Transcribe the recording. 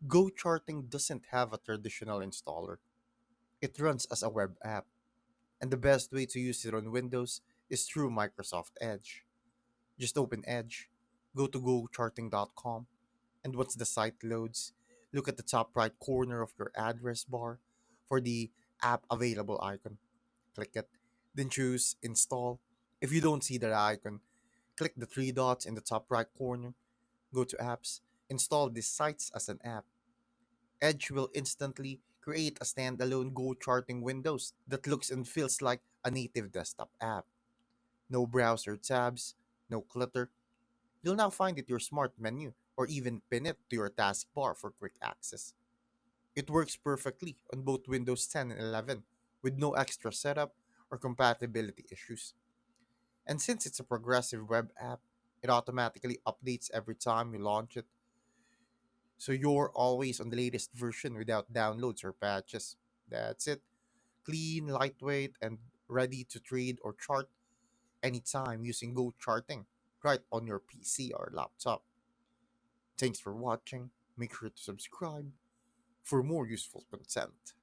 GoCharting doesn't have a traditional installer. It runs as a web app, and the best way to use it on Windows is through Microsoft Edge. Just open Edge, go to gocharting.com, and once the site loads, look at the top right corner of your address bar for the app available icon. Click it, then choose Install. If you don't see that icon, click the three dots in the top right corner, go to Apps, install these sites as an app. Edge will instantly create a standalone Go charting windows that looks and feels like a native desktop app. No browser tabs, no clutter. You'll now find it your smart menu or even pin it to your taskbar for quick access. It works perfectly on both Windows 10 and 11 with no extra setup or compatibility issues. And since it's a progressive web app, it automatically updates every time you launch it, so you're always on the latest version without downloads or patches. That's it. Clean, lightweight, and ready to trade or chart anytime using Go Charting right on your PC or laptop. Thanks for watching. Make sure to subscribe for more useful content.